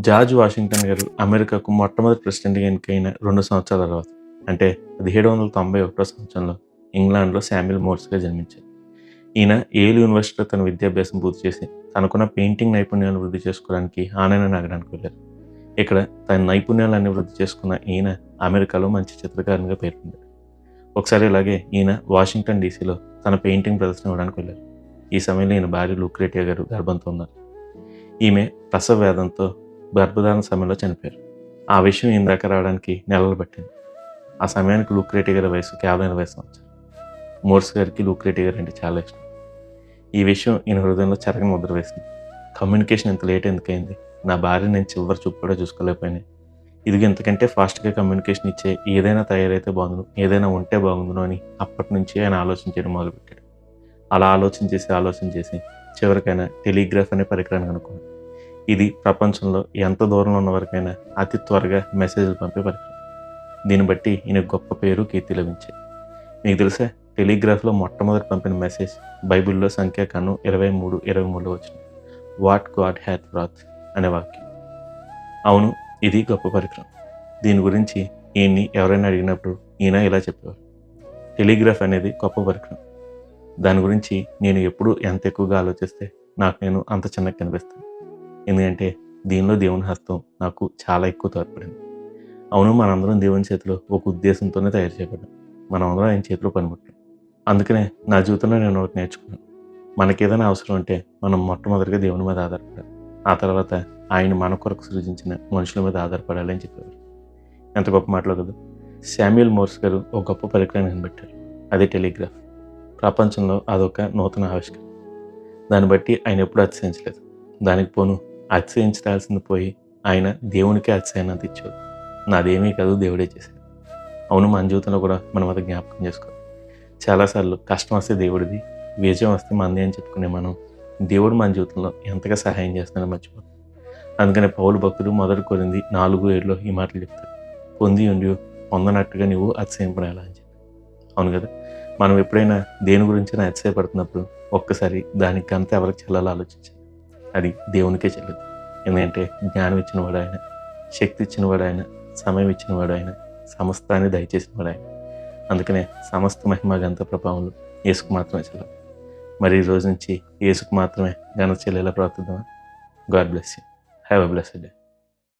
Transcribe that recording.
George Washington గారు అమెరికాకు మొట్టమొదటి ప్రెసిడెంట్‌గా ఎన్నికైన 2 సంవత్సరాల తర్వాత అంటే 1791 సంవత్సరంలో ఇంగ్లాండ్‌లో శామ్యూల్ మోర్స్‌గా జన్మించారు. ఈయన యేల్ యూనివర్సిటీలో తన విద్యాభ్యాసం పూర్తి చేసి తనకున్న పెయింటింగ్ నైపుణ్యాలను వృద్ధి చేసుకోవడానికి హానెన్ నగరానికి వెళ్లారు. ఇక్కడ తన నైపుణ్యాలన్నీ వృద్ధి చేసుకున్న ఈయన అమెరికాలో మంచి చిత్రకారునిగా పేరు పొందారు. ఒకసారి ఇలాగే ఈయన వాషింగ్టన్ డీసీలో తన పెయింటింగ్ ప్రదర్శన ఇవ్వడానికి వెళ్లారు. ఈ సమయంలో ఈయన భార్య లూక్రేటియా గారు గర్భంతో ఉన్నారు. ఈమె ప్రసవ వేదంతో గర్భధారణ సమయంలో చనిపోయారు. ఆ విషయం ఈయన దాకా రావడానికి నెలలు పట్టింది. ఆ సమయానికి లూక్రేటియా గారి వయసు కేవలం 20 సంవత్సరాలు. మోర్స్ గారికి లూక్రేటియా గారు అంటే చాలా ఇష్టం. ఈ విషయం ఈయన హృదయంలో చెరగని ముద్ర వేసింది. కమ్యూనికేషన్ ఇంత లేట్ ఎందుకయింది? నా భార్య నేను చివరి చూపు కూడా చూసుకోలేకపోయినాయి. ఇదిగో ఇంతకంటే ఫాస్ట్‌గా కమ్యూనికేషన్ ఇచ్చే ఏదైనా తయారైతే బాగుండును, ఏదైనా ఉంటే బాగుండును అని అప్పటి నుంచి ఆయన ఆలోచన చేయడం మొదలుపెట్టాడు. అలా ఆలోచన చేసి చివరికైనా టెలిగ్రాఫ్ అనే పరికరాన్ని కనుక్కున్నాడు. ఇది ప్రపంచంలో ఎంత దూరంలో ఉన్న వరకైనా అతి త్వరగా మెసేజ్‌లు పంపే పరికరం. దీన్ని బట్టి ఈయనకు గొప్ప పేరు, కీర్తి లభించాయి. మీకు తెలుసా? టెలిగ్రాఫ్‌లో మొట్టమొదట పంపిన మెసేజ్ బైబిల్‌లో సంఖ్యాకాండం 23:23లో వచ్చింది. వాట్ గాడ్ హ్యాత్ వ్రాట్ అనే వాక్యం. అవును, ఇది గొప్ప పరికరం. దీని గురించి ఈయన్ని ఎవరైనా అడిగినప్పుడు ఈయన ఇలా చెప్పేవారు. టెలిగ్రాఫ్ అనేది గొప్ప పరికరం. దాని గురించి నేను ఎప్పుడు ఎంత ఎక్కువగా ఆలోచిస్తే నాకు నేను అంత చిన్నగా కనిపిస్తాను. ఎందుకంటే దీనిలో దేవుని హస్తం నాకు చాలా ఎక్కువ తోడ్పడింది. అవును, మనందరం దేవుని చేతిలో ఒక ఉద్దేశంతోనే తయారు చేయబడ్డాం. మనమందరం ఆయన చేతిలో పనిముట్టాం. అందుకనే నా జీవితంలో నేను ఒకటి నేర్చుకున్నాను. మనకేదైనా అవసరం ఉంటే మనం మొట్టమొదటిగా దేవుని మీద ఆధారపడాలి. ఆ తర్వాత ఆయన మన కొరకు సృజించిన మనుషుల మీద ఆధారపడాలి అని చెప్పేవారు. ఎంత గొప్ప మాటలో కదా! శామ్యూల్ మోర్స్ గారు ఒక గొప్ప పరికరాన్ని కనిపెట్టారు. అదే టెలిగ్రాఫ్. ప్రపంచంలో అదొక నూతన ఆవిష్కరణ. దాన్ని బట్టి ఆయన ఎప్పుడూ అతిశయించలేదు. దానికి పోను అతిశయించాల్సింది పోయి ఆయన దేవునికే అతిశయనంత ఇచ్చాడు. నాదేమీ కాదు, దేవుడే చేశాడు. అవును, మన జీవితంలో కూడా మనం అది జ్ఞాపకం చేసుకోవాలి. చాలాసార్లు కష్టం వస్తే దేవుడిది, విజయం వస్తే మనది అని చెప్పుకునే మనం దేవుడు మన జీవితంలో ఎంతగా సహాయం చేస్తున్నాడో మర్చిపోతాం. అందుకనే పౌలు భక్తుడు మొదటి కొరింథీ 4:7లో ఈ మాటలు చెప్తాడు. పొంది ఉండి పొందనట్టుగా నువ్వు అతిశయింపడాలా అని చెప్పి. అవును కదా! మనం ఎప్పుడైనా దేని గురించైనా అతిశయపడుతున్నప్పుడు ఒక్కసారి దానికి ఘనత ఎవరికి చెల్లాలో ఆలోచించాలి. అది దేవునికే చెల్లుతుంది. ఎందుకంటే జ్ఞానం ఇచ్చినవాడు ఆయన, శక్తి ఇచ్చినవాడు ఆయన, సమయం ఇచ్చినవాడు ఆయన, సమస్తాన్ని దయచేసినవాడు ఆయన. అందుకనే సమస్త మహిమ ఘనత ప్రభావములు యేసుకు మాత్రమే చెల్లాలి. మరి ఈ రోజు నుంచి యేసుకు మాత్రమే ఘనత చెల్లేలా ప్రార్థిద్దామా? God bless you. Have a blessed day.